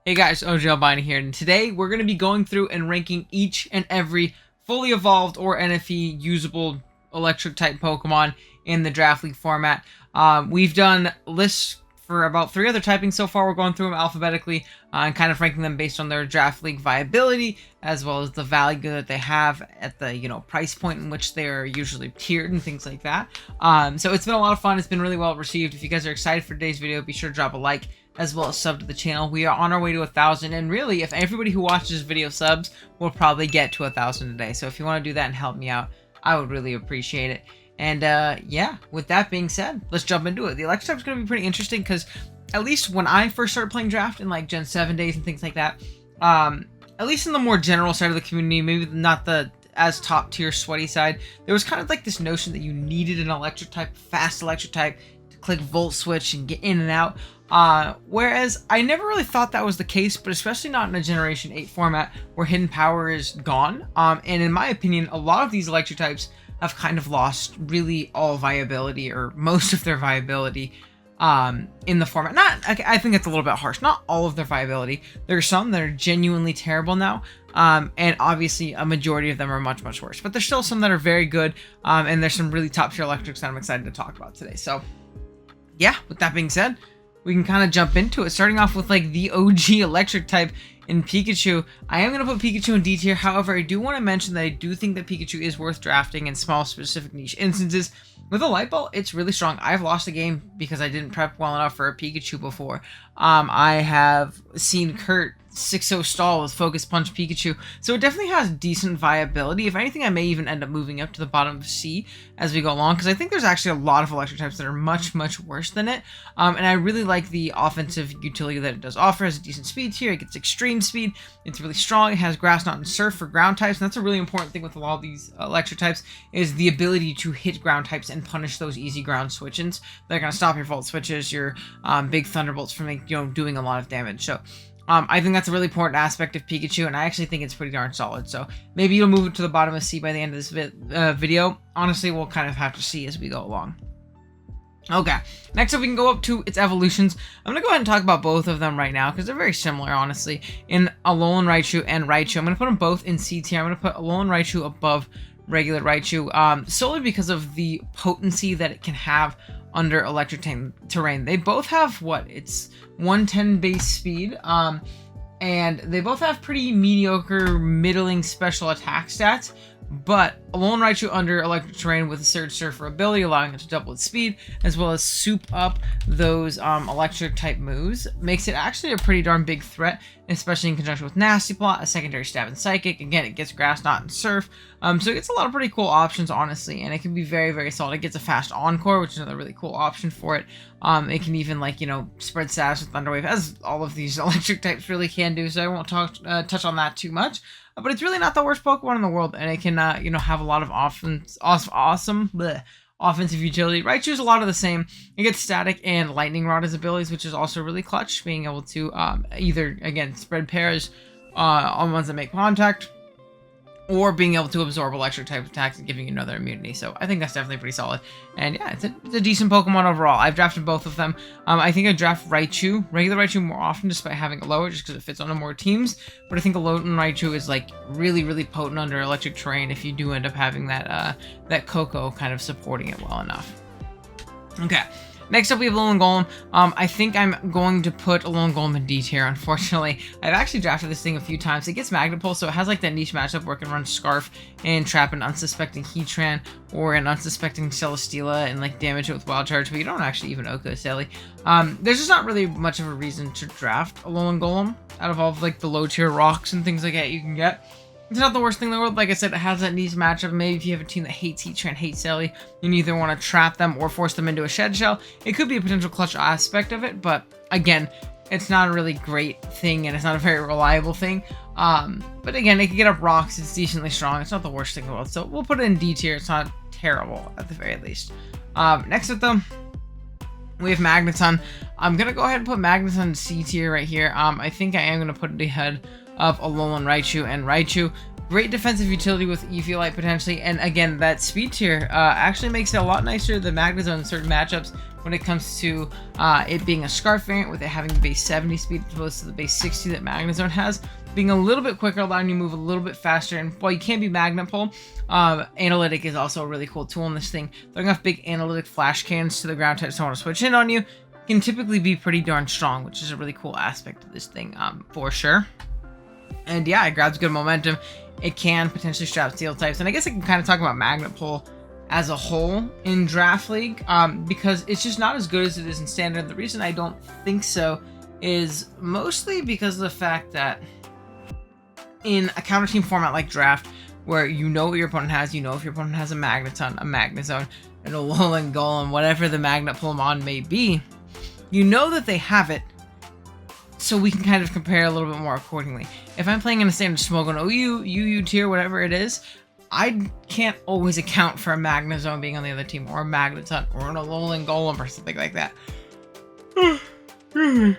Hey guys, OGalbina here, and today we're going to be going through and ranking each and every fully evolved or NFE usable electric type Pokemon in the Draft League format. We've done lists for about 3 other typings so far. We're going through them alphabetically and kind of ranking them based on their Draft League viability, as well as the value that they have at the price point in which they are usually tiered and things like that. So it's been a lot of fun. It's been really well received. If you guys are excited for today's video, be sure to drop a like, as well as sub to the channel. We are on our way to 1,000, and really, if everybody who watches this video subs, we'll probably get to 1,000 today. So if you want to do that and help me out, I would really appreciate it. And yeah, with that being said, let's jump into it. The electric type is going to be pretty interesting because at least when I first started playing Draft in like Gen 7 days and things like that, at least in the more general side of the community, maybe not the as top tier sweaty side, there was kind of like this notion that you needed an electric type, fast electric type, to click volt switch and get in and out. Whereas I never really thought that was the case, but especially not in a Generation 8 format where hidden power is gone. And in my opinion, a lot of these electric types have kind of lost really all viability, or most of their viability, in the format. I think it's a little bit harsh. Not all of their viability. There are some that are genuinely terrible now. And obviously a majority of them are much, much worse. But there's still some that are very good. And there's some really top tier electrics that I'm excited to talk about today. So yeah, with that being said, we can kind of jump into it, starting off with like the OG electric type in Pikachu. I am going to put Pikachu in D tier. However, I do want to mention that I do think that Pikachu is worth drafting in small, specific niche instances. With a Light Ball, it's really strong. I've lost a game because I didn't prep well enough for a Pikachu before. I have seen Kurt 6-0 stall with Focus Punch Pikachu, so it definitely has decent viability. If anything, I may even end up moving up to the bottom of C as we go along, because I think there's actually a lot of electric types that are much, much worse than it. And I really like the offensive utility that it does offer. It has a decent speed tier, it gets extreme speed, it's really strong, it has Grass, Knot, and Surf for ground types, and that's a really important thing with a lot of these electric types, is the ability to hit ground types and punish those easy ground switch-ins. They're going to stop your Volt Switches, your big Thunderbolts from doing a lot of damage. So I think that's a really important aspect of Pikachu, and I actually think it's pretty darn solid. So maybe you'll move it to the bottom of C by the end of this video. Honestly, we'll kind of have to see as we go along. Okay, next up we can go up to its evolutions. I'm going to go ahead and talk about both of them right now because they're very similar, honestly, in Alolan Raichu and Raichu. I'm going to put them both in C tier. I'm going to put Alolan Raichu above regular Raichu, solely because of the potency that it can have under electric terrain. They both have it's 110 base speed, and they both have pretty mediocre middling special attack stats, but Alolan Raichu under electric terrain with a Surge Surfer ability, allowing it to double its speed, as well as soup up those electric type moves, makes it actually a pretty darn big threat, especially in conjunction with Nasty Plot, a secondary stab and Psychic. Again, it gets Grass, Knot, and Surf, so it gets a lot of pretty cool options, honestly, and it can be very, very solid. It gets a fast Encore, which is another really cool option for it. It can even, spread status with Thunder Wave, as all of these electric types really can do, so I won't touch on that too much. But it's really not the worst Pokemon in the world, and it can, have a lot of awesome offensive utility. Raichu's a lot of the same. It gets Static and Lightning Rod as abilities, which is also really clutch, being able to either, again, spread pairs on ones that make contact, or being able to absorb electric type attacks and giving you another immunity. So I think that's definitely pretty solid. And yeah, it's a decent Pokemon overall. I've drafted both of them. I think I draft regular Raichu more often, despite having it lower, just because it fits onto more teams. But I think Alolan Raichu is really, really potent under electric terrain if you do end up having that Koko kind of supporting it well enough. Okay. Next up, we have Alolan Golem. I think I'm going to put Alolan Golem in D tier, unfortunately. I've actually drafted this thing a few times. It gets Magnet Pulse, so it has that niche matchup where it can run Scarf and trap an unsuspecting Heatran or an unsuspecting Celesteela and damage it with Wild Charge, but you don't actually even Oko Sally. There's just not really much of a reason to draft Alolan Golem out of all of the low tier rocks and things like that you can get. It's not the worst thing in the world. Like I said, it has that niche matchup. Maybe if you have a team that hates Heatran, hates Sally, you either want to trap them or force them into a Shed Shell. It could be a potential clutch aspect of it, but again, it's not a really great thing, and it's not a very reliable thing. But again, it can get up rocks. It's decently strong. It's not the worst thing in the world. So we'll put it in D tier. It's not terrible, at the very least. Next up, though, we have Magneton. I'm going to go ahead and put Magneton in C tier right here. I think I am going to put it ahead of Alolan Raichu and Raichu, Great defensive utility with Eviolite potentially, and again, that speed tier actually makes it a lot nicer than Magnezone in certain matchups when it comes to it being a Scarf variant with it having base 70 speed as opposed to the base 60 that Magnezone has. Being a little bit quicker, allowing you to move a little bit faster, and while you can't be Magnet Pull, Analytic is also a really cool tool in this thing. Throwing off big Analytic Flash Cannons to the ground types that want to switch in on you can typically be pretty darn strong, which is a really cool aspect of this thing, for sure. And yeah, it grabs good momentum. It can potentially strap Steel types, and I guess I can kind of talk about Magnet Pull as a whole in Draft League, because it's just not as good as it is in Standard. The reason I don't think so is mostly because of the fact that in a counter team format like Draft, where you know what your opponent has, you know if your opponent has a Magneton, a Magnezone, an Alolan Golem, whatever the Magnet Pull mon may be, you know that they have it, so we can kind of compare a little bit more accordingly. If I'm playing in a standard Smogon OU, UU tier, whatever it is, I can't always account for a Magnezone being on the other team, or a Magneton, or an Alolan Golem, or something like that. I'm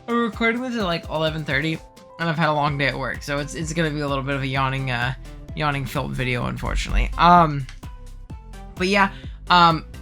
recording this at like 11:30, and I've had a long day at work, so it's gonna be a little bit of a yawning filled video, unfortunately. But yeah,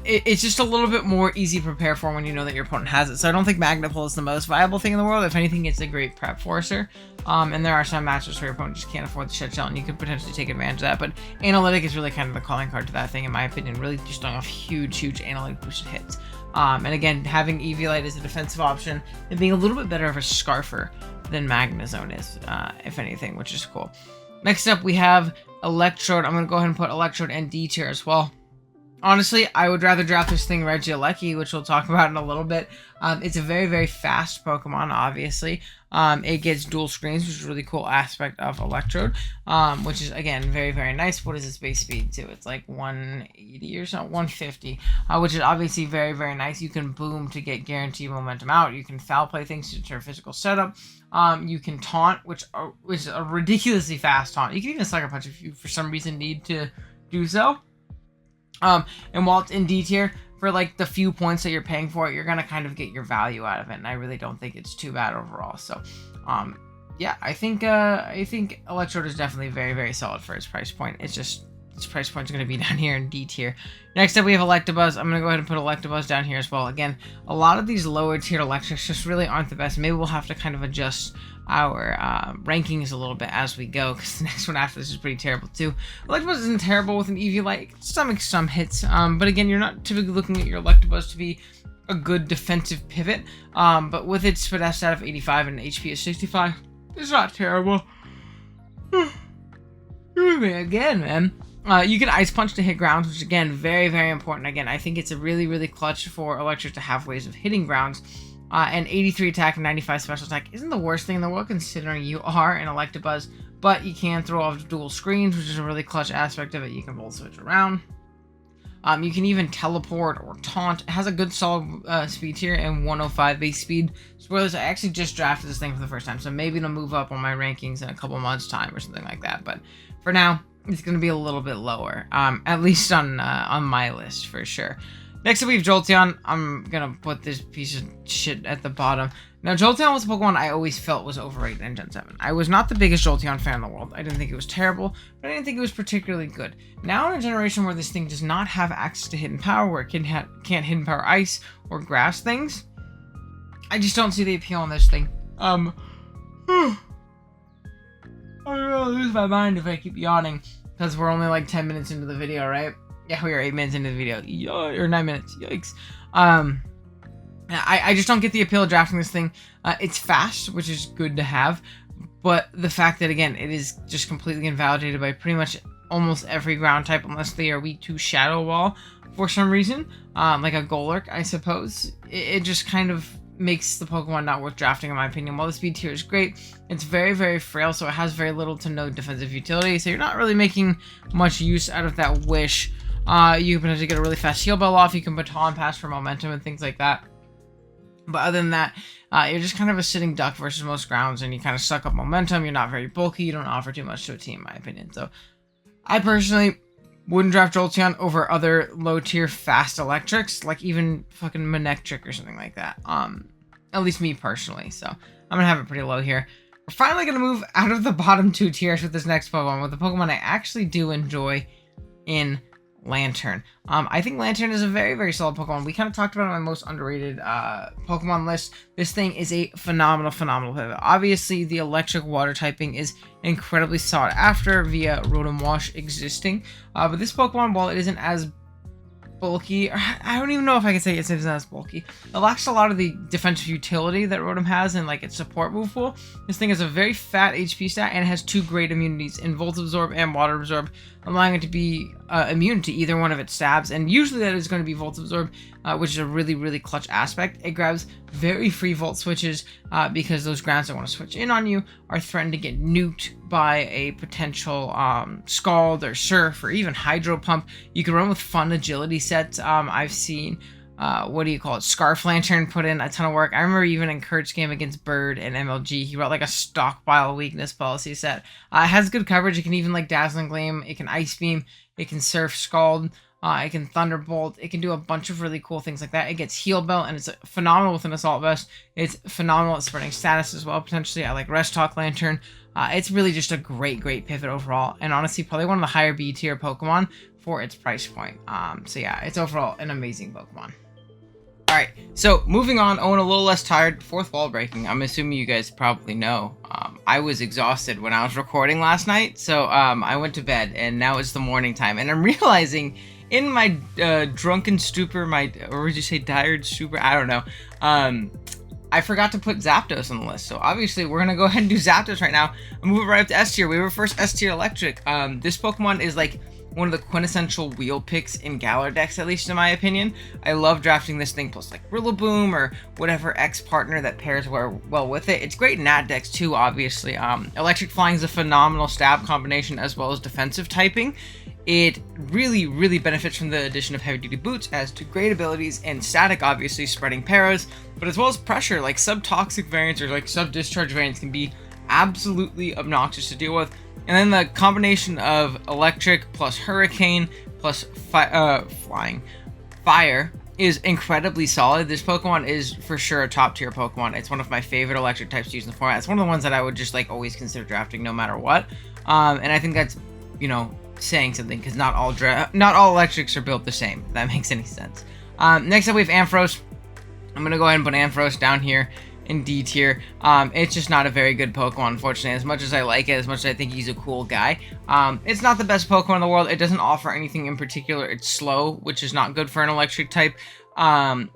it's just a little bit more easy to prepare for when you know that your opponent has it. So I don't think Magnet Pull is the most viable thing in the world. If anything, it's a great prep forcer. And there are some matches where your opponent just can't afford the Shed Shell, and you could potentially take advantage of that. But Analytic is really kind of the calling card to that thing, in my opinion. Really just throwing off huge Analytic boosted hits. And again, having Eviolite as a defensive option and being a little bit better of a Scarfer than Magnezone is, if anything, which is cool. Next up, we have Electrode. I'm going to go ahead and put Electrode and D tier as well. Honestly, I would rather draft this thing Regieleki, which we'll talk about in a little bit. It's a very fast Pokemon, obviously. It gets dual screens, which is a really cool aspect of Electrode, which is, again, very nice. What is its base speed, too? It's like 180 or something, 150, which is obviously very nice. You can boom to get guaranteed momentum out. You can foul play things to deter physical setup. You can taunt, which is a ridiculously fast taunt. You can even Sucker Punch if you, for some reason, need to do so. And while it's in D tier, for like the few points that you're paying for it, you're gonna kind of get your value out of it, and I really don't think it's too bad overall. So, yeah, I think Electrode is definitely very solid for its price point. It's just its price point is gonna be down here in D tier. Next up, we have Electabuzz. I'm gonna go ahead and put Electabuzz down here as well. Again, a lot of these lower tier electrics just really aren't the best. Maybe we'll have to kind of adjust our rankings a little bit as we go, because the next one after this is pretty terrible too. Electabuzz isn't terrible with an Eviolite. Stomach some hits, but again, you're not typically looking at your Electabuzz to be a good defensive pivot. But with its finesse stat of 85 and HP of 65, it's not terrible. Again, man. You can Ice Punch to hit grounds, which again, very important. Again, I think it's a really clutch for Electric to have ways of hitting grounds. And 83 attack and 95 special attack isn't the worst thing in the world, considering you are an Electabuzz, but you can throw off dual screens, which is a really clutch aspect of it. You can bolt switch around. You can even teleport or taunt. It has a good solid speed tier and 105 base speed. Spoilers, I actually just drafted this thing for the first time, so maybe it'll move up on my rankings in a couple months' time or something like that. But for now, it's going to be a little bit lower, at least on my list for sure. Next up, we have Jolteon. I'm going to put this piece of shit at the bottom. Now, Jolteon was a Pokemon I always felt was overrated in Gen 7. I was not the biggest Jolteon fan in the world. I didn't think it was terrible, but I didn't think it was particularly good. Now, in a generation where this thing does not have access to hidden power, where it can't hidden power ice or grass things, I just don't see the appeal in this thing. I'm gonna lose my mind if I keep yawning, because we're only like 10 minutes into the video, right? Yeah, we are 8 minutes into the video. Or 9 minutes. Yikes. I just don't get the appeal of drafting this thing. It's fast, which is good to have, but the fact that, again, it is just completely invalidated by pretty much almost every ground type, unless they are weak to Shadow Wall for some reason, like a Golurk, I suppose. It just kind of makes the Pokemon not worth drafting, in my opinion. While the speed tier is great, it's very frail, so it has very little to no defensive utility, so you're not really making much use out of that wish. You can potentially get a really fast heal bell off, you can baton pass for momentum and things like that. But other than that, you're just kind of a sitting duck versus most grounds, and you kind of suck up momentum. You're not very bulky, you don't offer too much to a team, in my opinion. So I personally wouldn't draft Jolteon over other low tier fast electrics, like even fucking Manectric or something like that. At least me personally. So I'm gonna have it pretty low here. we're finally going to move out of the bottom 2 tiers with this next Pokemon, with the Pokemon I actually do enjoy in Lanturn. I think Lanturn is a very, very solid Pokemon. We kind of talked about it on my most underrated Pokemon list. This thing is a phenomenal pivot. Obviously, the electric water typing is incredibly sought after via Rotom Wash existing. But this Pokemon, while it isn't as bulky, I don't even know if I can say it's not as bulky. It lacks a lot of the defensive utility that Rotom has and like its support move pool. This thing has a very fat HP stat and it has 2 great immunities in Volt Absorb and Water Absorb, allowing it to be immune to either one of its stabs. And usually that is going to be Volt Absorb, which is a really, really clutch aspect. It grabs very free Volt switches because those grounds that want to switch in on you are threatened to get nuked by a potential Scald or Surf or even Hydro Pump. You can run with fun agility sets. I've seen Scarf Lantern put in a ton of work. I remember even in Kurt's game against Bird and MLG, he brought like a stockpile weakness policy set. It has good coverage. It can even like Dazzling Gleam. It can Ice Beam. It can Surf Scald. It can Thunderbolt. It can do a bunch of really cool things like that. It gets Heal Bell, and it's phenomenal with an Assault Vest. It's phenomenal at spreading status as well, potentially. I like Rest Talk Lantern. It's really just a great pivot overall, and honestly, probably one of the higher B tier Pokemon for its price point. So yeah, it's overall an amazing Pokemon. Alright, so moving on, Owen a little less tired, 4th wall breaking. I'm assuming you guys probably know. I was exhausted when I was recording last night, so I went to bed, and now it's the morning time, and I'm realizing in my drunken stupor, or would you say tired stupor? I don't know. I forgot to put Zapdos on the list, so obviously we're gonna go ahead and do Zapdos right now and move it right up to S tier. We were first S tier Electric. This Pokemon is like one of the quintessential wheel picks in Galar decks, at least in my opinion. I love drafting this thing plus like Rillaboom or whatever X partner that pairs well with it. It's great in Nat decks too, obviously. Electric Flying is a phenomenal stab combination as well as defensive typing. It really benefits from the addition of Heavy Duty Boots as to great abilities and Static, obviously spreading paras, but as well as pressure, like sub-toxic variants or like sub-discharge variants can be absolutely obnoxious to deal with. And then the combination of Electric plus Hurricane plus Flying Fire is incredibly solid. This Pokemon is for sure a top tier Pokemon. It's one of my favorite electric types used in the format. It's one of the ones that I would just like always consider drafting no matter what. And I think that's, you know, saying something because not all electrics are built the same, if that makes any sense. Next up we have Ampharos. I'm gonna go ahead and put Ampharos down here in D tier. It's just not a very good Pokemon, unfortunately. As much as I like it, as much as I think he's a cool guy, it's not the best Pokemon in the world. It doesn't offer anything in particular. It's slow, which is not good for an electric type. And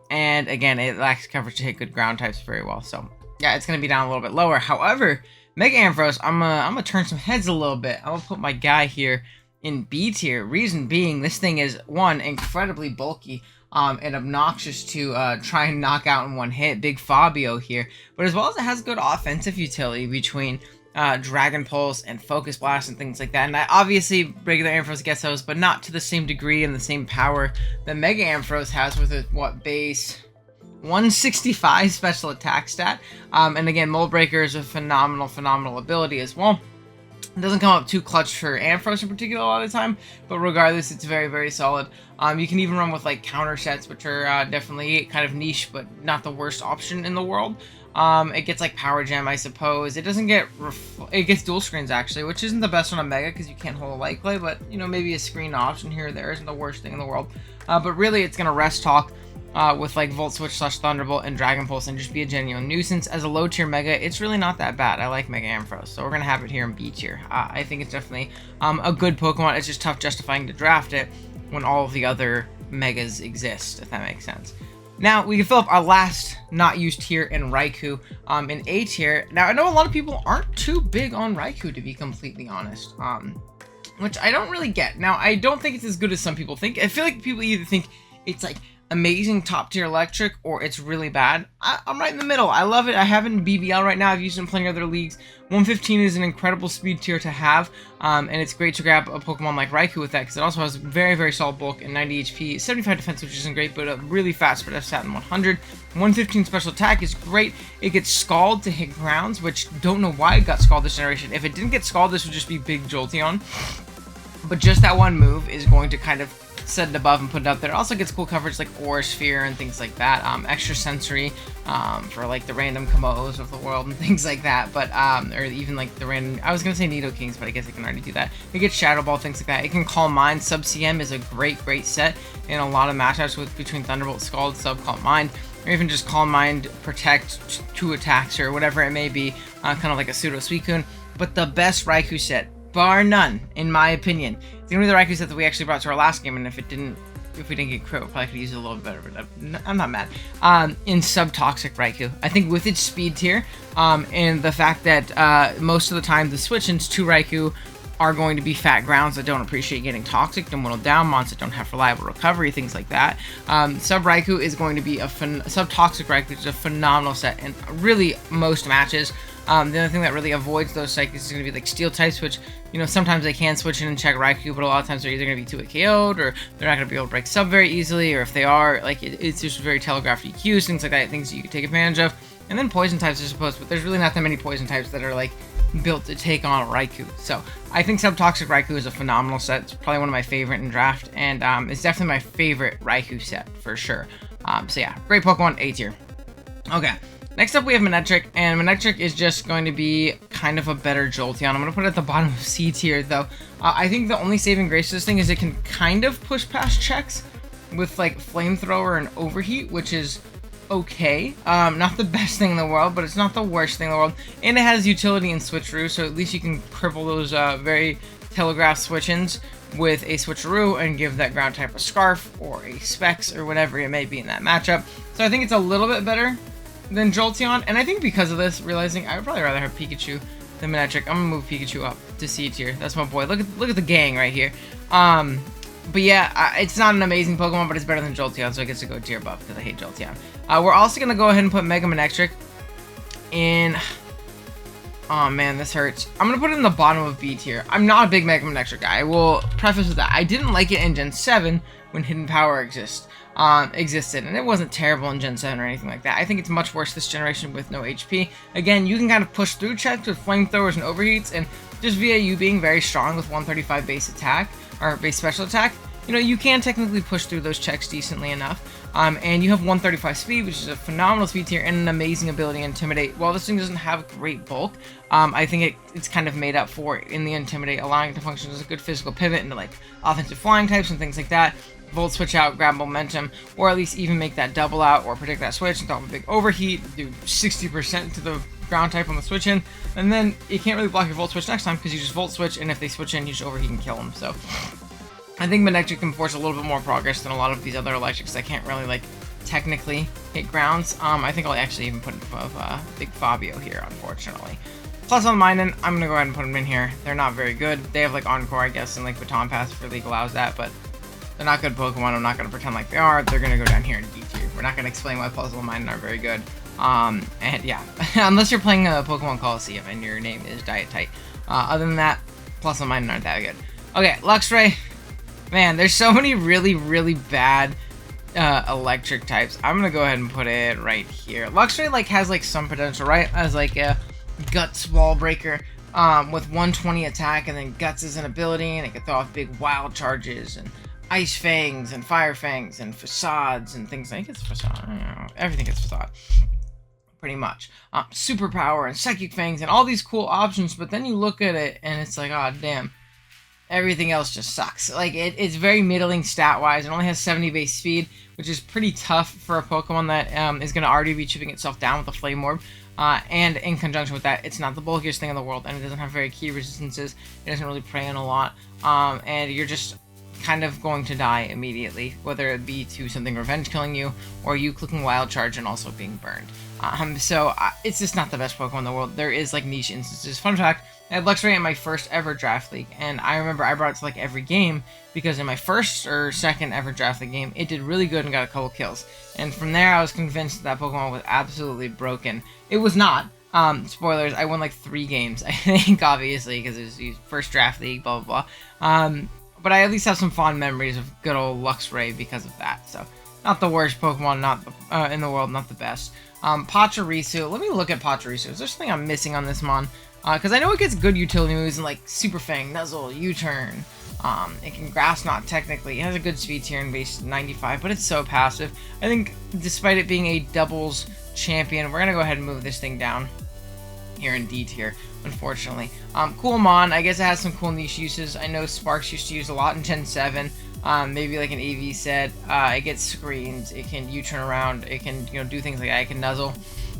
again, it lacks coverage to hit good ground types very well. So yeah, it's gonna be down a little bit lower. However, Mega Ampharos, I'm gonna turn some heads a little bit. I'm gonna put my guy here in B tier. Reason being, this thing is, one, incredibly bulky and obnoxious to try and knock out in one hit. Big Fabio here. But as well as it has good offensive utility between Dragon Pulse and Focus Blast and things like that. And obviously, regular Ampharos gets those, but not to the same degree and the same power that Mega Ampharos has with it, base 165 special attack stat. And again, Mold Breaker is a phenomenal ability as well. It doesn't come up too clutch for Ampharos in particular a lot of the time, but regardless, it's very solid. You can even run with like counter sets, which are definitely kind of niche, but not the worst option in the world. It gets like Power Gem, I suppose. It doesn't get it gets dual screens actually, which isn't the best on a Mega because you can't hold a Light Clay, but you know, maybe a screen option here or there isn't the worst thing in the world. But really, it's gonna Rest Talk with like Volt Switch / Thunderbolt and Dragon Pulse and just be a genuine nuisance. As a low tier Mega, it's really not that bad. I like Mega Ampharos, so we're gonna have it here in B tier. I think it's definitely a good Pokemon. It's just tough justifying to draft it when all of the other Megas exist, if that makes sense. Now, we can fill up our last not used tier in Raikou in A tier. Now, I know a lot of people aren't too big on Raikou, to be completely honest, which I don't really get. Now, I don't think it's as good as some people think. I feel like people either think it's like amazing top tier electric or it's really bad. I'm right in the middle. I love it. I have it in BBL right now. I've used it in plenty of other leagues. 115 is an incredible speed tier to have, and it's great to grab a Pokemon like Raikou with that because it also has very solid bulk and 90 HP, 75 defense, which isn't great, but a really fast spread stat in 100. 115 special attack is great. It gets Scald to hit grounds, which don't know why it got Scald this generation. If it didn't get Scald, this would just be big Jolteon. But just that one move is going to kind of set it above and put it up there. It also gets cool coverage like Aura Sphere and things like that. Extra sensory for like the random Komodos of the world and things like that. But or even like the random, I was gonna say Nidokings, but I guess it can already do that. It gets Shadow Ball, things like that. It can Calm Mind. Sub CM is a great set in a lot of matchups between Thunderbolt, Scald, Sub, Calm Mind, or even just Calm Mind, Protect, 2 attacks, or whatever it may be, kind of like a pseudo Suicune. But the best Raikou set, bar none, in my opinion, it's gonna be the Raikou set that we actually brought to our last game, and if we didn't get crit, we probably could use it a little bit better, but I'm not mad. In Subtoxic Raikou, I think with its speed tier, and the fact that most of the time the switch-ins to Raikou are going to be fat grounds that don't appreciate getting toxic, don't whittle down, monsters that don't have reliable recovery, things like that. Sub Raikou is going to be Subtoxic Raikou is a phenomenal set in really most matches. The only thing that really avoids those cycles is going to be like Steel types, which, you know, sometimes they can switch in and check Raikou, but a lot of times they're either going to be 2-hit KO'd, or they're not going to be able to break Sub very easily, or if they are, like, it's just very telegraphed EQs, things like that, things that you can take advantage of. And then Poison types are supposed, but there's really not that many Poison types that are, like, built to take on Raikou. So I think Subtoxic Raikou is a phenomenal set. It's probably one of my favorite in draft, and it's definitely my favorite Raikou set for sure. So yeah, great Pokemon, A tier. Okay, next up we have Manectric, and Manectric is just going to be kind of a better Jolteon. I'm going to put it at the bottom of C tier though. I think the only saving grace to this thing is it can kind of push past checks with like Flamethrower and Overheat, which is okay. Not the best thing in the world, but it's not the worst thing in the world. And it has utility in Switcheroo, so at least you can cripple those very telegraphed switch-ins with a Switcheroo and give that ground type a Scarf or a Specs or whatever it may be in that matchup. So I think it's a little bit better than Jolteon, and I think because of this, realizing I would probably rather have Pikachu than Manectric, I'm gonna move Pikachu up to C tier. That's my boy. Look at the gang right here. But yeah, it's not an amazing Pokemon, but it's better than Jolteon, so it gets to go tier above because I hate Jolteon. We're also going to go ahead and put Mega Manectric in... Oh man, this hurts. I'm going to put it in the bottom of B tier. I'm not a big Mega Manectric guy. I will preface with that. I didn't like it in Gen 7 when Hidden Power existed, and it wasn't terrible in Gen 7 or anything like that. I think it's much worse this generation with no HP. Again, you can kind of push through checks with Flamethrowers and Overheats, and just via you being very strong with 135 base attack, or base special attack, you know, you can technically push through those checks decently enough. And you have 135 speed, which is a phenomenal speed tier, and an amazing ability to Intimidate. While this thing doesn't have great bulk, I think it's kind of made up for it in the Intimidate, allowing it to function as a good physical pivot into like offensive flying types and things like that. Volt switch out, grab momentum, or at least even make that double out or predict that switch and throw a big overheat, do 60% to the ground type on the switch in, and then you can't really block your Volt switch next time because you just Volt switch, and if they switch in, you just overheat and kill them. So I think Manectric can force a little bit more progress than a lot of these other electrics that can't really like technically hit grounds. I think I'll actually even put in front of Big Fabio here, unfortunately. Plus on mine, I'm gonna go ahead and put them in here. They're not very good. They have like Encore, I guess, and like Baton Pass for League allows that, but they're not good Pokemon. I'm not gonna pretend like they are. They're gonna go down here in D tier. We're not gonna explain why Puzzle and mine are very good. And yeah, unless you're playing a Pokemon Coliseum and your name is Diet Tight. Other than that, Plus and mine aren't that good. Okay, Luxray. Man, there's so many really, really bad electric types. I'm gonna go ahead and put it right here. Luxray like has like some potential, right? As like a Guts Wall Breaker with 120 attack, and then Guts is an ability, and it can throw off big wild charges and Ice Fangs and Fire Fangs and Facades and things. I think it's Facade. I don't know. Everything gets Facade. Pretty much. Superpower and Psychic Fangs and all these cool options, but then you look at it and it's like, oh damn, everything else just sucks. Like it's very middling stat wise. It only has 70 base speed, which is pretty tough for a Pokemon that is going to already be chipping itself down with a Flame Orb. And in conjunction with that, it's not the bulkiest thing in the world, and it doesn't have very key resistances. It doesn't really prey on a lot, and you're just kind of going to die immediately, whether it be to something revenge killing you, or you clicking Wild Charge and also being burned. So it's just not the best Pokemon in the world. There is like niche instances. Fun fact, I had Luxray in my first ever draft league, and I remember I brought it to like every game, because in my first or second ever draft league game, it did really good and got a couple kills. And from there, I was convinced that Pokemon was absolutely broken. It was not. Spoilers, I won like 3 games, I think, obviously, because it was the first draft league, blah, blah, blah. But I at least have some fond memories of good old Luxray because of that. So, not the worst Pokemon in the world, not the best. Pachirisu, let me look at Pachirisu. Is there something I'm missing on this mon? Because I know it gets good utility moves and like Super Fang, Nuzzle, U-Turn, It can Grass Knot technically. It has a good speed tier in base 95, but it's so passive. I think despite it being a doubles champion, we're going to go ahead and move this thing down here in D tier, unfortunately. Cool Mon, I guess it has some cool niche uses. I know Sparks used to use a lot in Gen 7. Maybe like an AV set. It gets screens, it can U-turn around, it can, you know, do things like that, it can nuzzle.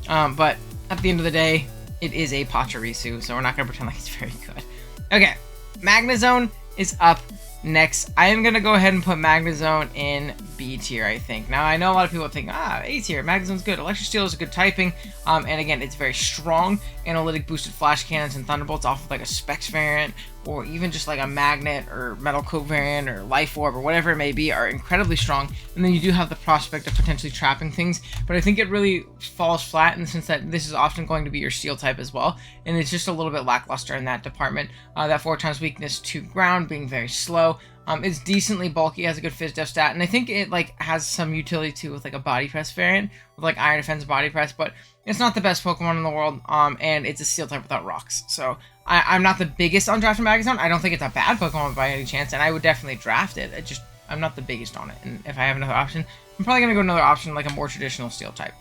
But at the end of the day, it is a Pachirisu, so we're not going to pretend like it's very good. Okay, Magnezone is up next. I am going to go ahead and put Magnezone in B tier, I think. Now, I know a lot of people think, A tier, Magnezone's good. Electric Steel is a good typing, and again, it's very strong. Analytic boosted flash cannons and thunderbolts off of like a Specs variant, or even just like a Magnet or Metal Coat variant or Life Orb or whatever it may be, are incredibly strong. And then you do have the prospect of potentially trapping things, but I think it really falls flat in the sense that this is often going to be your Steel type as well, and it's just a little bit lackluster in that department. That 4x weakness to ground, being very slow. It's decently bulky, has a good Fizz Def stat, and I think it like has some utility too with like a Body Press variant, with like Iron Defense Body Press, but it's not the best Pokemon in the world, and it's a Steel type without rocks. So I'm not the biggest on drafting Magnezone. I don't think it's a bad Pokemon by any chance, and I would definitely draft it. I'm not the biggest on it, and if I have another option, I'm probably going to go another option like a more traditional Steel type.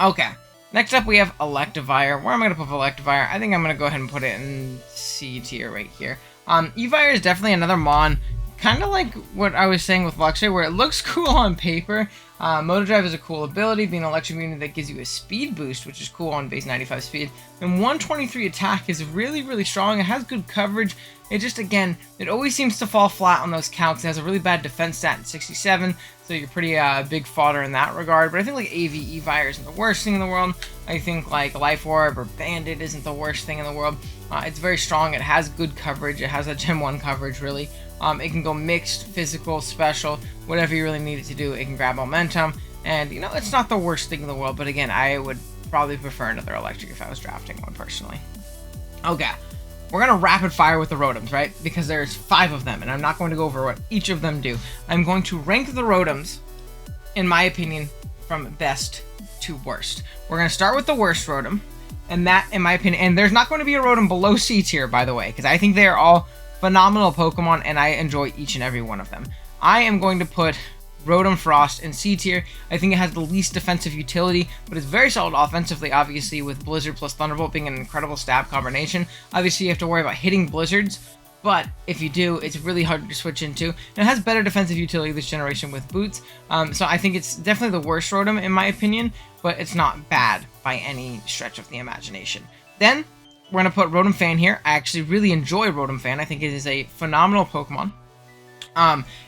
Okay, next up we have Electivire. Where am I going to put Electivire? I think I'm going to go ahead and put it in C tier right here. Evire is definitely another Mon, kind of like what I was saying with Luxray, where it looks cool on paper. Motor Drive is a cool ability, being an electric unit that gives you a speed boost, which is cool on base 95 speed. And 123 attack is really, really strong. It has good coverage. It just, again, it always seems to fall flat on those counts. It has a really bad defense stat at 67, so you're pretty big fodder in that regard. But I think like AV Evire isn't the worst thing in the world. I think like Life Orb or Bandit isn't the worst thing in the world. It's very strong. It has good coverage. It has that Gen 1 coverage, really. It can go mixed, physical, special, whatever you really need it to do. It can grab momentum, and, you know, it's not the worst thing in the world, but again, I would probably prefer another electric if I was drafting one, personally. Okay, we're going to rapid fire with the Rotoms, right? Because there's 5 of them, and I'm not going to go over what each of them do. I'm going to rank the Rotoms, in my opinion, from best to worst. We're going to start with the worst Rotom, and that, in my opinion, and there's not going to be a Rotom below C tier, by the way, because I think they are all phenomenal Pokemon, and I enjoy each and every one of them. I am going to put Rotom Frost in C tier. I think it has the least defensive utility, but it's very solid offensively, obviously, with Blizzard plus Thunderbolt being an incredible stab combination. Obviously, you have to worry about hitting Blizzards, but if you do, it's really hard to switch into. And it has better defensive utility this generation with Boots, so I think it's definitely the worst Rotom, in my opinion, but it's not bad by any stretch of the imagination. Then, we're going to put Rotom Fan here. I actually really enjoy Rotom Fan. I think it is a phenomenal Pokemon.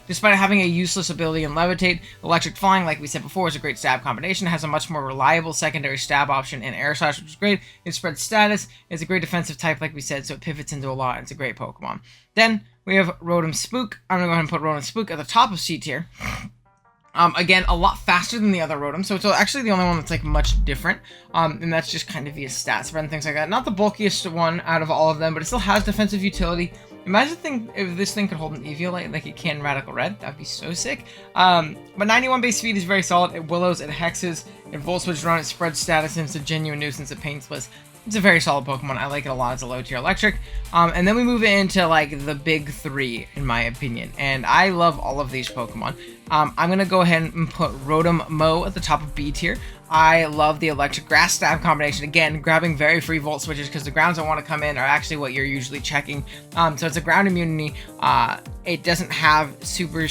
Despite having a useless ability in Levitate, Electric Flying, like we said before, is a great stab combination. It has a much more reliable secondary stab option in Air Slash, which is great. It spreads status. It's a great defensive type, like we said, so it pivots into a lot. It's a great Pokemon. Then we have Rotom Spook. I'm going to go ahead and put Rotom Spook at the top of C tier. Again, a lot faster than the other Rotom, so it's actually the only one that's like much different, and that's just kind of via stat spread and things like that. Not the bulkiest one out of all of them, but it still has defensive utility. Imagine if this thing could hold an Eviolite like it can in Radical Red. That would be so sick. But 91 base speed is very solid. It Willows, it Hexes, it Volt Switch Run, it spreads status, and it's a genuine nuisance at Pain Splits. It's a very solid Pokemon. I like it a lot. It's a low tier electric. And then we move into like the big 3, in my opinion. And I love all of these Pokemon. I'm going to go ahead and put Rotom Mow at the top of B tier. I love the electric grass stab combination. Again, grabbing very free Volt Switches because the grounds that want to come in are actually what you're usually checking. So it's a ground immunity. It doesn't have super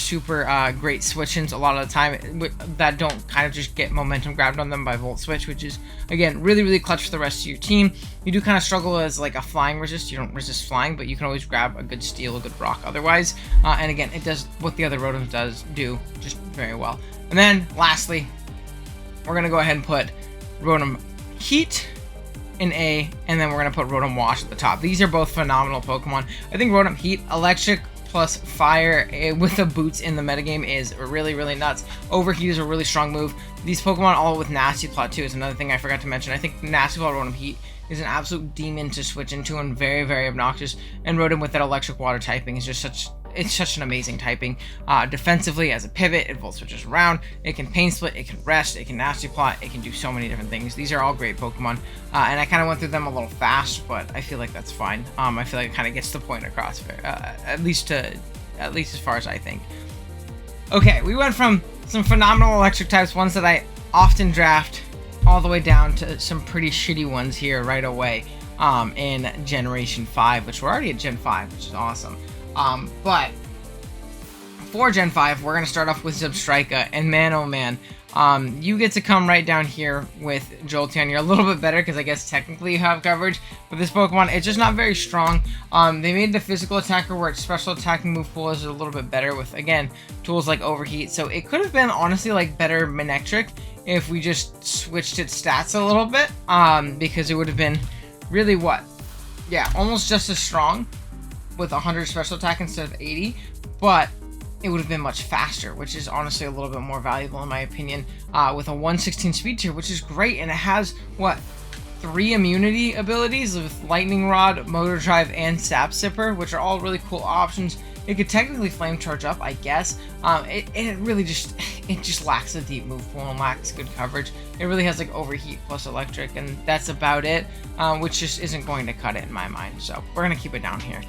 great switch-ins a lot of the time that don't kind of just get momentum grabbed on them by Volt Switch, which is, again, really clutch for the rest of your team. You do kind of struggle as like a flying resist. You don't resist flying, but you can always grab a good steel, a good rock otherwise. And again, it does what the other Rotoms do just very well. And then, lastly, we're going to go ahead and put Rotom Heat in A, and then we're going to put Rotom Wash at the top. These are both phenomenal Pokemon. I think Rotom Heat, electric plus fire with the boots in the metagame is really nuts. Overheat is a really strong move. These Pokemon all with Nasty Plot too is another thing I forgot to mention. I think Nasty Plot Rotom Heat is an absolute demon to switch into and very obnoxious. And Rotom with that electric water typing is just such... it's such an amazing typing. Defensively, as a pivot, it volt switches around, it can pain split, it can rest, it can nasty plot, it can do so many different things. These are all great Pokemon, and I kind of went through them a little fast, but I feel like that's fine. I feel like it kind of gets the point across, at least as far as I think. Okay, we went from some phenomenal electric types, ones that I often draft, all the way down to some pretty shitty ones here right away in Generation 5, which we're already at Gen 5, which is awesome. But for Gen 5, we're going to start off with Zebstrika, and man, oh man, you get to come right down here with Jolteon. You're a little bit better because I guess technically you have coverage, but this Pokemon, it's just not very strong. They made the physical attacker where its special attacking move pool is a little bit better with, again, tools like Overheat. So it could have been, honestly, like better Manectric if we just switched its stats a little bit, because it would have been really what? Yeah, almost just as strong with 100 special attack instead of 80, but it would have been much faster, which is honestly a little bit more valuable in my opinion, with a 116 speed tier, which is great, and it has, what, 3 immunity abilities with Lightning Rod, Motor Drive, and Sap Sipper, which are all really cool options. It could technically Flame Charge up, I guess. It really just lacks a deep move pool and lacks good coverage. It really has like Overheat plus Electric, and that's about it, which just isn't going to cut it in my mind, so we're going to keep it down here.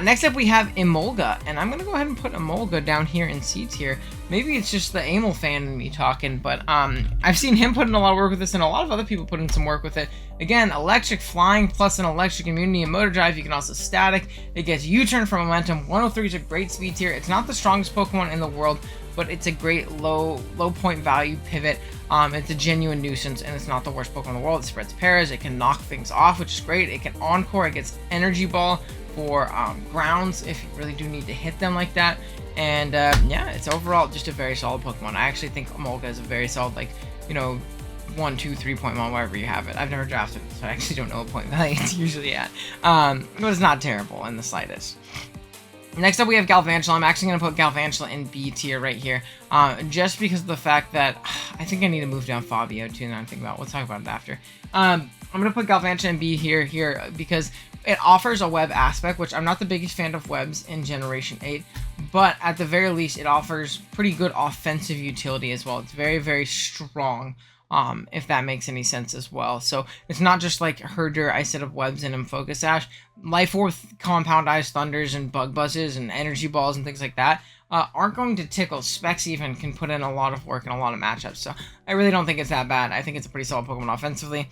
Next up we have Emolga, and I'm going to go ahead and put Emolga down here in C tier. Maybe it's just the Amel fan in me talking, but I've seen him put in a lot of work with this, and a lot of other people put in some work with it. Again, Electric Flying plus an Electric Immunity and Motor Drive. You can also Static. It gets U-Turn for Momentum. 103 is a great speed tier. It's not the strongest Pokemon in the world, but it's a great low point value pivot. It's a genuine nuisance, and it's not the worst Pokemon in the world. It spreads paras. It can knock things off, which is great. It can Encore. It gets Energy Ball for grounds if you really do need to hit them like that. And yeah, it's overall just a very solid Pokemon. I actually think Emolga is a very solid, like, you know, 1, 2, 3 point one, wherever you have it. I've never drafted it, so I actually don't know what point value it's usually at. But it's not terrible in the slightest. Next up we have Galvantula. I'm actually going to put Galvantula in B tier right here, just because of the fact that I think I need to move down Fabio too, and I'm thinking about, we'll talk about it after. I'm going to put Galvantula in B here because it offers a web aspect, which I'm not the biggest fan of webs in Generation 8, but at the very least it offers pretty good offensive utility as well. It's very, very strong, if that makes any sense as well. So it's not just like Herder, I set up webs in Focus Sash. Life Orb, Compound Eyes, Thunders, and Bug Buzzes, and Energy Balls, and things like that aren't going to tickle. Specs even can put in a lot of work and a lot of matchups, so I really don't think it's that bad. I think it's a pretty solid Pokemon offensively.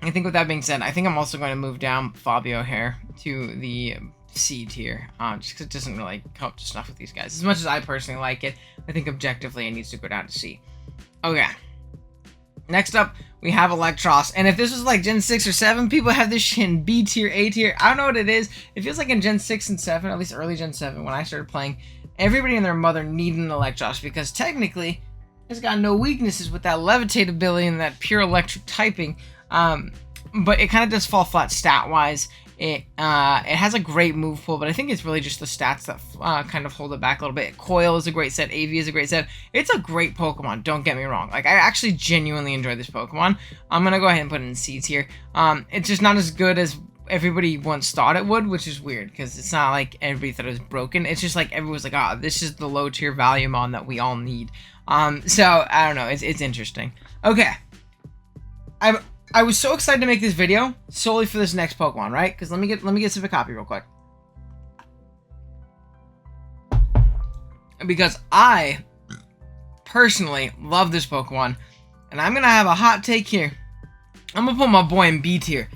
I think with that being said, I think I'm also going to move down Fabio here to the C tier, just because it doesn't really come up to snuff with these guys. As much as I personally like it, I think objectively it needs to go down to C. Okay. Next up, we have Eelektross, and if this was like Gen 6 or 7, people have this shit in B tier, A tier. I don't know what it is. It feels like in Gen 6 and 7, at least early Gen 7, when I started playing, everybody and their mother needed an Eelektross, because technically, it's got no weaknesses with that Levitate ability and that pure electric typing. But it kind of does fall flat stat-wise. It has a great move pool, but I think it's really just the stats that kind of hold it back a little bit. Coil is a great set. AV is a great set. It's a great Pokemon, don't get me wrong. Like, I actually genuinely enjoy this Pokemon. I'm going to go ahead and put it in C tier. It's just not as good as everybody once thought it would, which is weird, because it's not like everybody thought it was broken. It's just like everyone was like, ah, this is the low tier Valuemon that we all need. So, I don't know. It's interesting. Okay. I was so excited to make this video solely for this next Pokemon, right? Because let me get some copy real quick. Because I personally love this Pokemon, and I'm gonna have a hot take here. I'm gonna put my boy in B tier.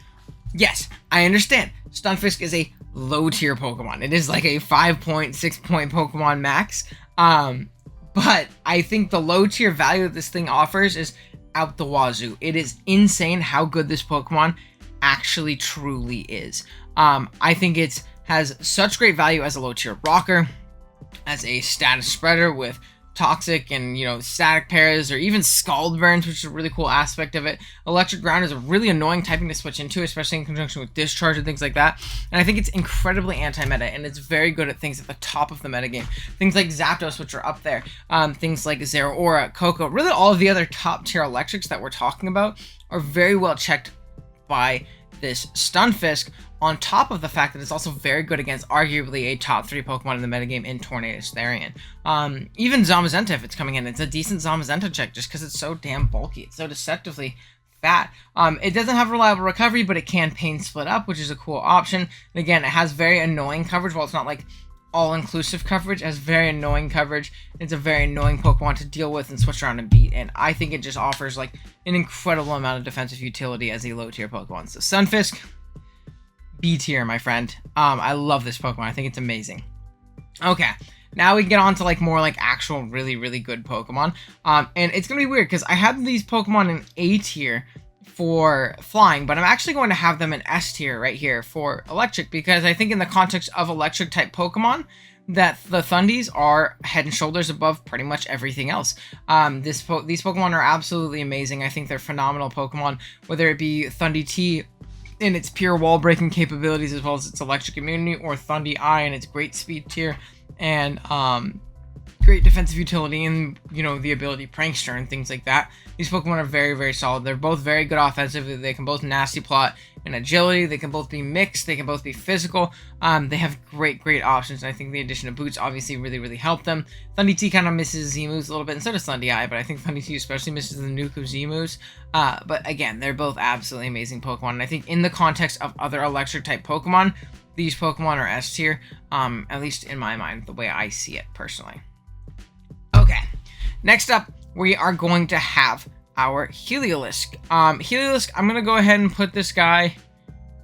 Yes, I understand. Stunfisk is a low tier Pokemon. It is like a 5.6 point Pokemon max. But I think the low tier value that this thing offers is out the wazoo. It is insane how good this Pokemon actually truly is. I think it has such great value as a low tier rocker, as a status spreader with toxic and, you know, static paras, or even Scald Burns, which is a really cool aspect of it. Electric Ground is a really annoying typing to switch into, especially in conjunction with Discharge and things like that. And I think it's incredibly anti-meta, and it's very good at things at the top of the metagame. Things like Zapdos, which are up there. Things like Zeraora, Koko, really all of the other top tier electrics that we're talking about are very well checked by this Stunfisk, on top of the fact that it's also very good against arguably a top 3 Pokemon in the metagame in Tornadus Therian. Even Zamazenta, if it's coming in, it's a decent Zamazenta check just because it's so damn bulky. It's so deceptively fat. It doesn't have reliable recovery, but it can pain split up, which is a cool option. And again, it has very annoying coverage. While it's not like all-inclusive coverage, it has very annoying coverage. It's a very annoying Pokemon to deal with and switch around and beat, and I think it just offers like an incredible amount of defensive utility as a low-tier Pokemon. So Stunfisk, B tier, my friend. I love this Pokemon. I think it's amazing. Okay, now we get on to like more like actual really, really good Pokemon. And it's gonna be weird because I have these Pokemon in A tier for flying, but I'm actually going to have them in S tier right here for electric, because I think in the context of electric type Pokemon, that the Thundies are head and shoulders above pretty much everything else. These Pokemon are absolutely amazing. I think they're phenomenal Pokemon, whether it be Thundi T in its pure wall breaking capabilities as well as its electric immunity, or Thundi I in its great speed tier and great defensive utility and, you know, the ability Prankster and things like that. These Pokemon are very, very solid. They're both very good offensively. They can both nasty plot and agility. They can both be mixed. They can both be physical. They have great options, and I think the addition of Boots obviously really helped them. Thundi T kind of misses Z-moves a little bit, and so does Thundi I, but I think Thundi T especially misses the nuke of Z-moves. But again, they're both absolutely amazing Pokemon, and I think in the context of other electric type Pokemon, these Pokemon are S tier, at least in my mind, the way I see it personally. Okay, next up, we are going to have our Heliolisk. Heliolisk, I'm going to go ahead and put this guy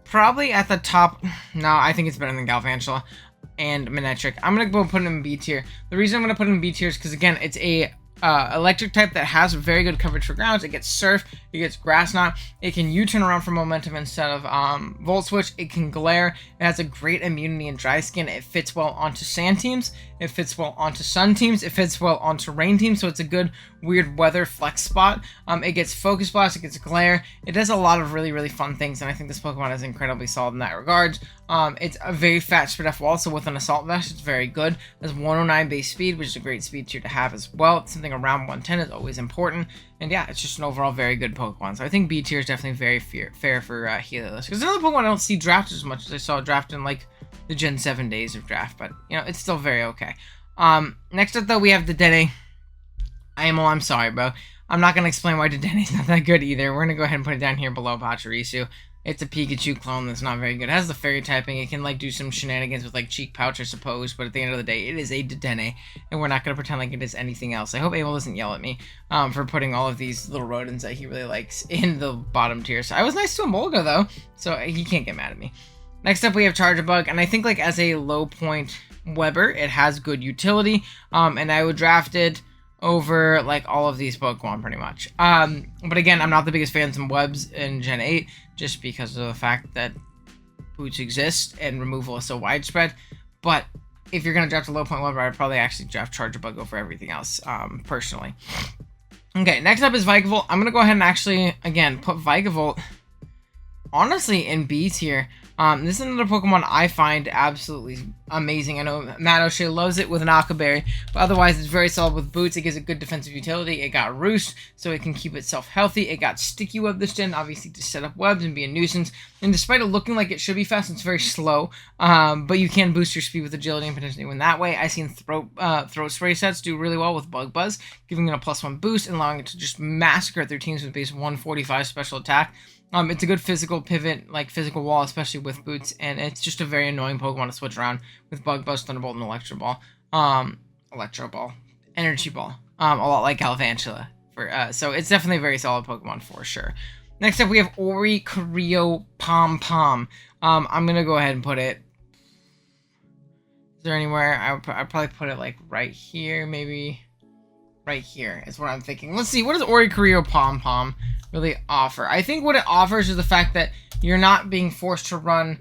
probably at the top. No, I think it's better than Galvantula and Manectric. I'm going to go put him in B tier. The reason I'm going to put him in B tier is because, again, it's a electric type that has very good coverage for grounds. It gets Surf, it gets Grass Knot, it can U-turn around for momentum instead of Volt Switch, it can Glare, it has a great immunity and Dry Skin, it fits well onto Sand teams, it fits well onto Sun teams, it fits well onto Rain teams, so it's a good weird weather flex spot. It gets Focus Blast, it gets Glare, it does a lot of really fun things, and I think this Pokemon is incredibly solid in that regard. It's a very fat Spread F wall, so with an Assault Vest, it's very good. It has 109 base speed, which is a great speed tier to have as well. It's something around 110 is always important, and yeah, it's just an overall very good Pokemon. So I think B tier is definitely very fair for Heliolisk. Because another Pokemon I don't see drafted as much as I saw drafted in like the Gen 7 days of draft, but you know, it's still very okay. Next up though, we have Dedenne. I'm sorry, bro. I'm not gonna explain why Dedenne's not that good either. We're gonna go ahead and put it down here below Pachirisu. It's a Pikachu clone that's not very good. It has the fairy typing. It can like do some shenanigans with like Cheek Pouch, I suppose, but at the end of the day, it is a Dedenne, and we're not gonna pretend like it is anything else. I hope Abel doesn't yell at me for putting all of these little rodents that he really likes in the bottom tier. So I was nice to Emolga though, so he can't get mad at me. Next up, we have Charjabug, and I think like as a low point Weber, it has good utility, and I would draft it over like all of these Pokemon pretty much. But again, I'm not the biggest fan of webs in Gen 8 just because of the fact that Boots exist and removal is so widespread. But if you're gonna draft a low point Weber, I'd probably actually draft Charjabug over everything else, personally. Okay, next up is Vikavolt. I'm gonna go ahead and actually again put Vikavolt honestly in B tier. This is another Pokemon I find absolutely amazing. I know Matt O'Shea loves it with an Akaberry, but otherwise it's very solid with Boots. It gives it good defensive utility. It got Roost, so it can keep itself healthy. It got Sticky Web this gen, obviously to set up webs and be a nuisance. And despite it looking like it should be fast, it's very slow. But you can boost your speed with agility and potentially win that way. I've seen Throat Spray sets do really well with Bug Buzz, giving it a +1 boost and allowing it to just massacre their teams with base 145 special attack. It's a good physical pivot, like physical wall, especially with Boots, and it's just a very annoying Pokemon to switch around with Bug Buzz, Thunderbolt, and Electro Ball, Energy Ball, a lot like Galvantula. So it's definitely a very solid Pokemon for sure. Next up, we have Oricorio Pom Pom. I'm gonna go ahead and put it. Is there anywhere? I'd probably put it like right here, maybe. Right here is what I'm thinking. Let's see, what does Oricorio Pom Pom really offer? I think what it offers is the fact that you're not being forced to run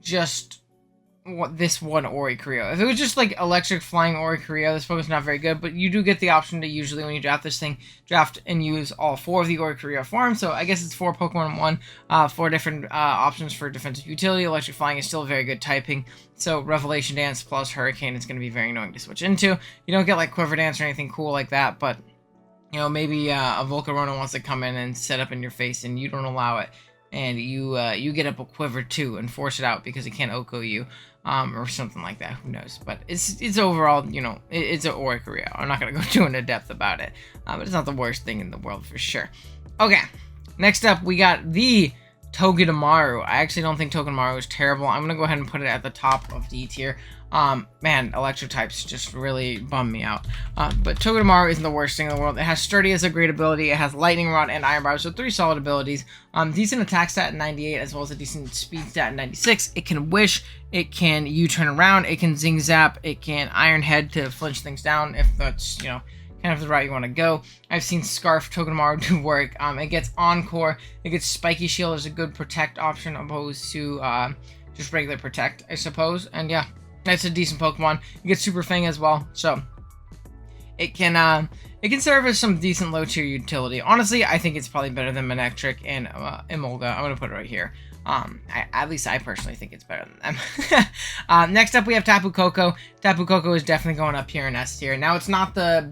just this one Oricorio. If it was just like electric flying Oricorio, this Pokemon's not very good, but you do get the option to usually, when you draft this thing, draft and use all 4 of the Oricorio forms. So I guess it's 4 Pokemon in 1, 4 different options for defensive utility. Electric flying is still very good typing. So Revelation Dance plus Hurricane is going to be very annoying to switch into. You don't get like Quiver Dance or anything cool like that, but you know, maybe a Volcarona wants to come in and set up in your face and you don't allow it. and you get up a quiver too and force it out because it can't Oko you, or something like that. Who knows? But it's overall, you know, it's an Oricorio. I'm not gonna go too into depth about it, but it's not the worst thing in the world for sure. Okay, next up we got the Togedemaru. I actually don't think Togedemaru is terrible. I'm gonna go ahead and put it at the top of D tier. Man, electric types just really bum me out. But Togedemaru isn't the worst thing in the world. It has Sturdy as a great ability. It has Lightning Rod and Iron Bar, so 3 solid abilities. Decent attack stat at 98, as well as a decent speed stat at 96. It can Wish. It can U-turn around. It can Zing Zap. It can Iron Head to flinch things down if that's, you know, kind of the route you want to go. I've seen Scarf Togedemaru do work. It gets Encore. It gets Spiky Shield as a good protect option opposed to just regular protect, I suppose. And yeah, that's a decent Pokemon. It gets Super Fang as well, so it can serve as some decent low tier utility. Honestly, I think it's probably better than Manectric and Emolga. I'm gonna put it right here. At least I personally think it's better than them. Next up, we have Tapu Koko. Tapu Koko is definitely going up here in S tier. Now, it's not the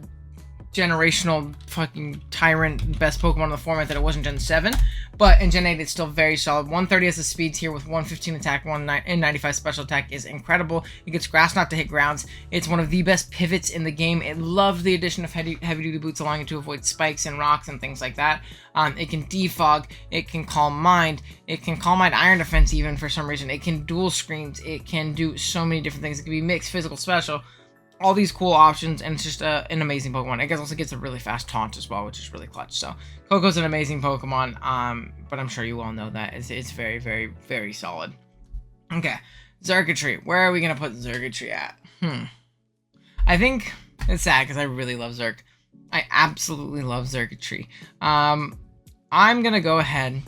generational fucking tyrant best Pokemon in the format that it was in Gen 7, but in Gen 8 it's still very solid. 130 as a speed tier with 115 attack, 195 special attack is incredible. It gets Grass Knot to hit grounds. It's one of the best pivots in the game. It loved the addition of heavy duty boots, allowing it to avoid spikes and rocks and things like that. It can defog, it can Calm Mind, it can Calm Mind Iron Defense even for some reason. It can dual screens, it can do so many different things. It can be mixed, physical, special. All these cool options, and it's just an amazing Pokemon. It also gets a really fast taunt as well, which is really clutch. So Koko's an amazing Pokemon, but I'm sure you all know that. It's very, very, very solid. Okay, Xurkitree. Where are we going to put Xurkitree at? I think it's sad because I really love Xurk. I absolutely love Xurkitree. I'm going to go ahead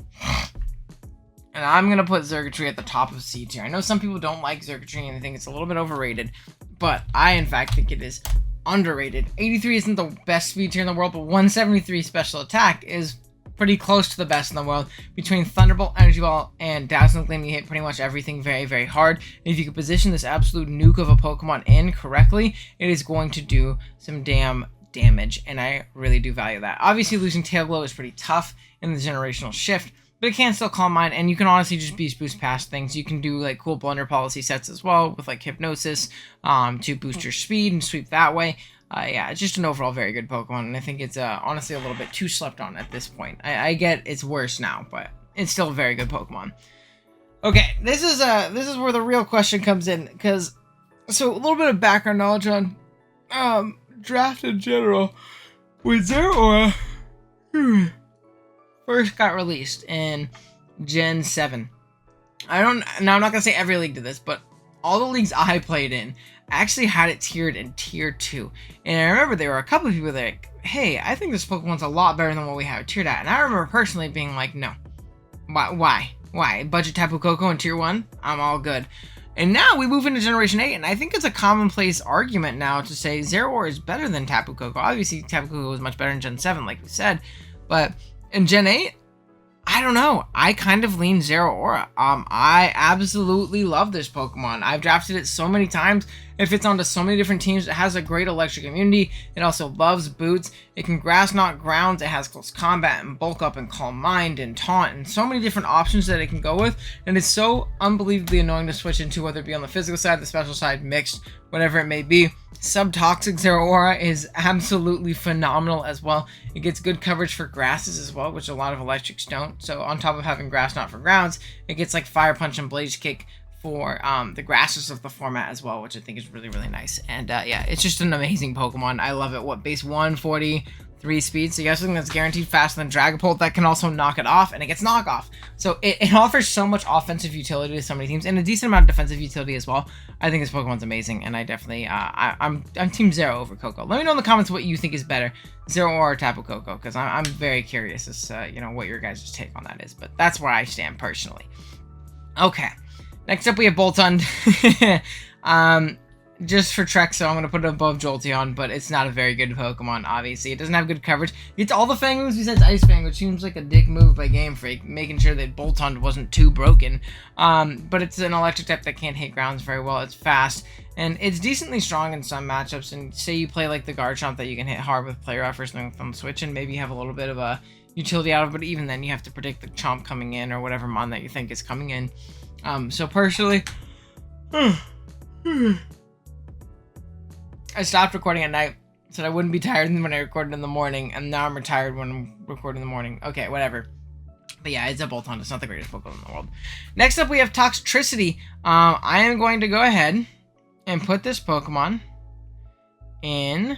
and I'm going to put Xurkitree at the top of C tier. I know some people don't like Xurkitree and they think it's a little bit overrated, but I, in fact, think it is underrated. 83 isn't the best speed tier in the world, but 173 special attack is pretty close to the best in the world. Between Thunderbolt, Energy Ball, and Dazzling Gleam, you hit pretty much everything very, very hard. And if you can position this absolute nuke of a Pokemon in correctly, it is going to do some damn damage, and I really do value that. Obviously, losing Tail Glow is pretty tough in the generational shift, but it can still Calm Mind, and you can honestly just Beast Boost past things. You can do like cool Blunder Policy sets as well with like Hypnosis to boost your speed and sweep that way. Yeah, it's just an overall very good Pokemon, and I think it's honestly a little bit too slept on at this point. I get it's worse now, but it's still a very good Pokemon. Okay, this is where the real question comes in, because so a little bit of background knowledge on draft in general. With Zeraora first got released in Gen 7. I'm not gonna say every league did this, but all the leagues I played in actually had it tiered in tier 2. And I remember there were a couple of people that were like, hey, I think this Pokemon's a lot better than what we have it tiered at. And I remember personally being like, no. Why? Budget Tapu Koko in tier 1? I'm all good. And now we move into Generation 8, and I think it's a commonplace argument now to say Zeraora is better than Tapu Koko. Obviously, Tapu Koko was much better in Gen 7, like we said. But in Gen 8, I don't know. I kind of lean Zeraora. I absolutely love this Pokemon. I've drafted it so many times. It fits onto so many different teams. It has a great electric immunity. It also loves boots. It can Grass Knot grounds. It has close combat and bulk up and Calm Mind and taunt and so many different options that it can go with. And it's so unbelievably annoying to switch into, whether it be on the physical side, the special side, mixed, whatever it may be. Subtoxic Zeraora is absolutely phenomenal as well. It gets good coverage for grasses as well, which a lot of electrics don't. So on top of having Grass Knot for grounds, it gets like Fire Punch and Blaze Kick for the grasses of the format as well, which I think is really, really nice. And yeah, it's just an amazing Pokemon. I love it. What, base 143 speed? So you have something that's guaranteed faster than Dragapult that can also knock it off, and it gets knockoff. So it offers so much offensive utility to so many teams, and a decent amount of defensive utility as well. I think this Pokemon's amazing, and I definitely, I'm Team Zero over Koko. Let me know in the comments what you think is better, Zero or Tapu Koko, because I'm very curious as to, you know, what your guys' take on that is. But that's where I stand personally. Okay. Next up, we have Boltund. Just for Trek, so I'm going to put it above Jolteon, but it's not a very good Pokemon, obviously. It doesn't have good coverage. It gets all the Fang moves besides Ice Fang, which seems like a dick move by Game Freak, making sure that Boltund wasn't too broken. But it's an electric type that can't hit grounds very well. It's fast, and it's decently strong in some matchups. And say you play like the Garchomp that you can hit hard with Player Offers on the Switch, and maybe have a little bit of a utility out of, but even then you have to predict the Chomp coming in or whatever mon that you think is coming in. So personally, I stopped recording at night, said I wouldn't be tired when I recorded in the morning, and now I'm retired when I'm recording in the morning. Okay, whatever. But yeah, it's a Bolton. It's not the greatest Pokemon in the world. Next up, we have Toxtricity. I am going to go ahead and put this Pokemon in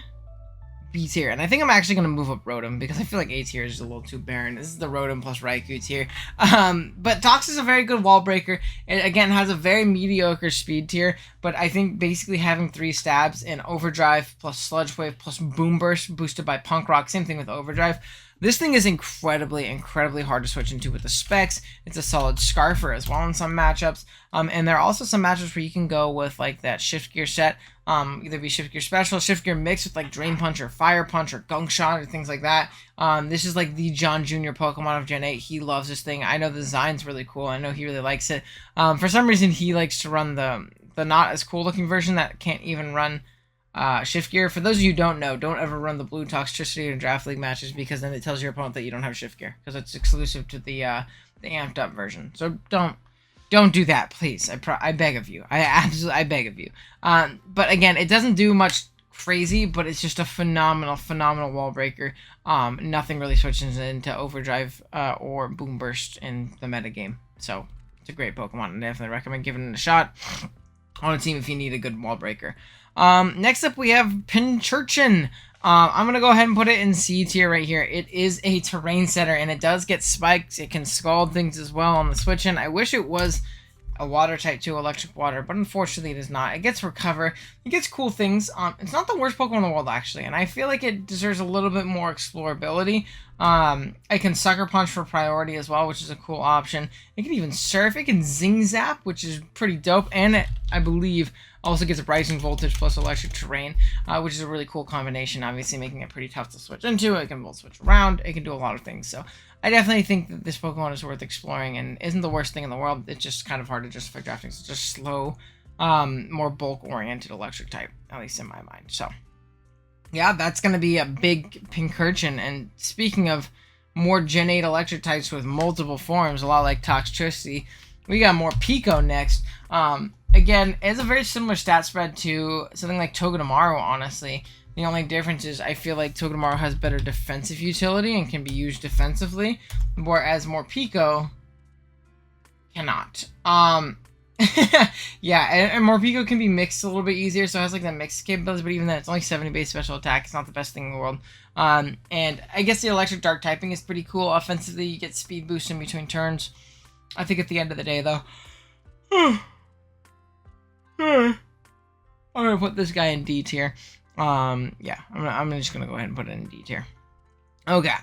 B tier. And I think I'm actually going to move up Rotom because I feel like A tier is a little too barren. This is the Rotom plus Raikou tier. But Tox is a very good wall breaker. It, again, has a very mediocre speed tier. But I think basically having 3 stabs in Overdrive plus Sludge Wave plus Boom Burst boosted by Punk Rock. Same thing with Overdrive. This thing is incredibly hard to switch into with the specs. It's a solid Scarfer as well in some matchups. And there are also some matchups where you can go with like that Shift Gear set. Either be Shift Gear Special, Shift Gear mixed with like Drain Punch or Fire Punch or Gunk Shot or things like that. This is like the John Jr. Pokemon of Gen 8. He loves this thing. I know the design's really cool. I know he really likes it. For some reason, he likes to run the not as cool looking version that can't even run Shift Gear. For those of you who don't know, don't ever run the blue Toxtricity in Draft League matches because then it tells your opponent that you don't have Shift Gear because it's exclusive to the amped up version. So don't do that, please. I beg of you. I beg of you. But again, it doesn't do much crazy, but it's just a phenomenal wall breaker. Nothing really switches into Overdrive or Boom Burst in the metagame. So it's a great Pokemon. I definitely recommend giving it a shot on a team if you need a good wall breaker. Next up we have Pincurchin. I'm going to go ahead and put it in C tier right here. It is a terrain setter, and it does get spikes. It can scald things as well on the switch in. I wish it was a water type too, electric water, but unfortunately it is not. It gets recover. It gets cool things. It's not the worst Pokemon in the world, actually, and I feel like it deserves a little bit more explorability. It can Sucker Punch for priority as well, which is a cool option. It can even Surf. It can Zing Zap, which is pretty dope, and it, I believe, also gets a Rising Voltage plus Electric Terrain, which is a really cool combination, obviously making it pretty tough to switch into. It can both switch around. It can do a lot of things. So I definitely think that this Pokemon is worth exploring and isn't the worst thing in the world. It's just kind of hard to justify drafting. It's just slow, more bulk-oriented electric type, at least in my mind. So yeah, that's going to be a big Pincurchin. And speaking of more Gen 8 electric types with multiple forms, a lot like Toxtricity, we got more Pico next. Again, it's a very similar stat spread to something like Togedemaru, honestly. The only difference is I feel like Togedemaru has better defensive utility and can be used defensively, whereas Morpeko cannot. Yeah, and Morpeko can be mixed a little bit easier, so it has like that mixed capabilities, but even then, it's only 70 base special attack. It's not the best thing in the world. And I guess the electric dark typing is pretty cool. Offensively, you get speed boost in between turns. I think at the end of the day, though, I'm gonna put this guy in D tier. Yeah, I'm just gonna go ahead and put it in D tier. Okay,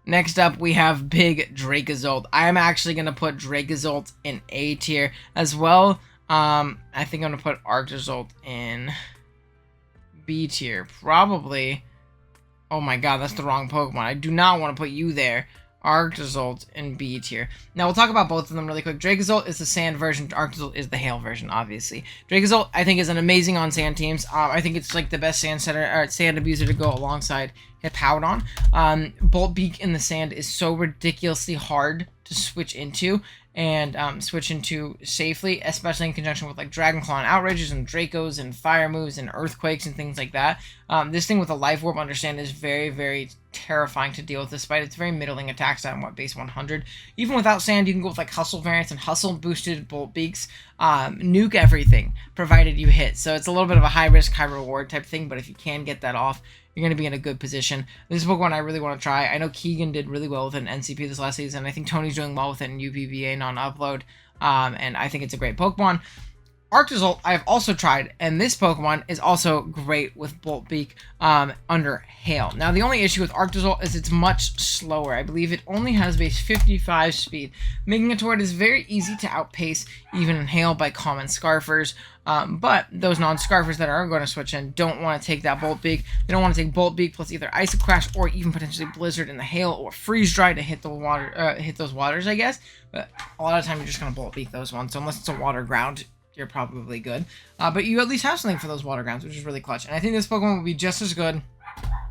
next up we have Big Dracozolt. I am actually gonna put Dracozolt in A tier as well. I think I'm gonna put Arctozolt in B tier, probably. Oh my god, that's the wrong Pokemon. I do not want to put you there. Arctozolt in B tier. Now we'll talk about both of them really quick. Dracozolt is the sand version. Arctozolt is the hail version, obviously. Dracozolt, I think, is an amazing on sand teams. I think it's like the best sand setter or sand abuser to go alongside Hippowdon. Bolt Beak in the sand is so ridiculously hard to switch into and switch into safely, especially in conjunction with like Dragon Claw and Outrages and Dracos and Fire moves and Earthquakes and things like that. This thing with a Life Orb, understand, is very terrifying to deal with, despite its very middling attack stat on base 100. Even without sand, you can go with like Hustle variants and Hustle boosted Bolt Beaks. Nuke everything, provided you hit. So it's a little bit of a high risk, high reward type thing, but if you can get that off, you're going to be in a good position. This is a Pokemon I really want to try. I know Keegan did really well with it in NCP this last season. I think Tony's doing well with it in UPBA non-upload. And I think it's a great Pokemon. Arctozolt I have also tried, and this Pokemon is also great with Bolt Beak under Hail. Now, the only issue with Arctozolt is it's much slower. I believe it only has base 55 speed, making it to where it is very easy to outpace even in Hail by common Scarfers. But those non-Scarfers that are going to switch in don't want to take that Bolt Beak. They don't want to take Bolt Beak plus either Ice Crash or even potentially Blizzard in the Hail or Freeze Dry to hit the water, hit those waters, I guess. But a lot of the time you're just going to Bolt Beak those ones. So unless it's a water ground, you're probably good. But you at least have something for those water grounds, which is really clutch. And I think this Pokemon will be just as good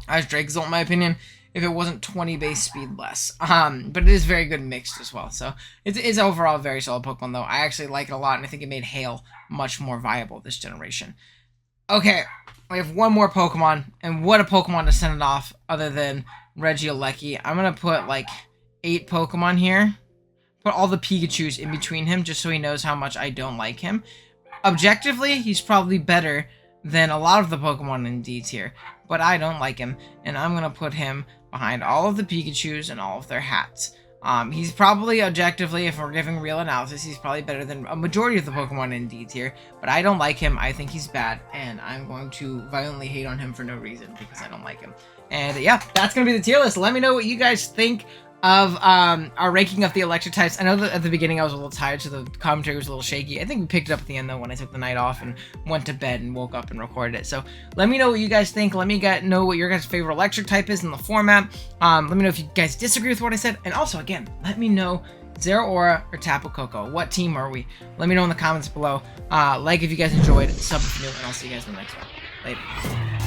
as Dracozolt, in my opinion, if it wasn't 20 base speed less. But it is very good mixed as well. So it's overall a very solid Pokemon, though. I actually like it a lot, and I think it made Hail much more viable this generation. Okay, we have one more Pokemon, and what a Pokemon to send it off other than Regieleki. I'm going to put, like, 8 Pokemon here. Put all the Pikachus in between him just so he knows how much I don't like him. Objectively, he's probably better than a lot of the Pokemon in D tier, but I don't like him, and I'm going to put him behind all of the Pikachus and all of their hats. He's probably, objectively, if we're giving real analysis, he's probably better than a majority of the Pokemon in D tier, but I don't like him. I think he's bad, and I'm going to violently hate on him for no reason because I don't like him. And yeah, that's going to be the tier list. Let me know what you guys think of our ranking of the electric types. I know that at the beginning I was a little tired, so the commentary was a little shaky. I think we picked it up at the end, though, when I took the night off and went to bed and woke up and recorded it. So let me know what you guys think. Let me know what your guys' favorite electric type is in the format. Let me know if you guys disagree with what I said. And also, again, let me know Zeraora or Tapu Koko. What team are we? Let me know in the comments below. Like if you guys enjoyed, sub if you're new, and I'll see you guys in the next one. Later.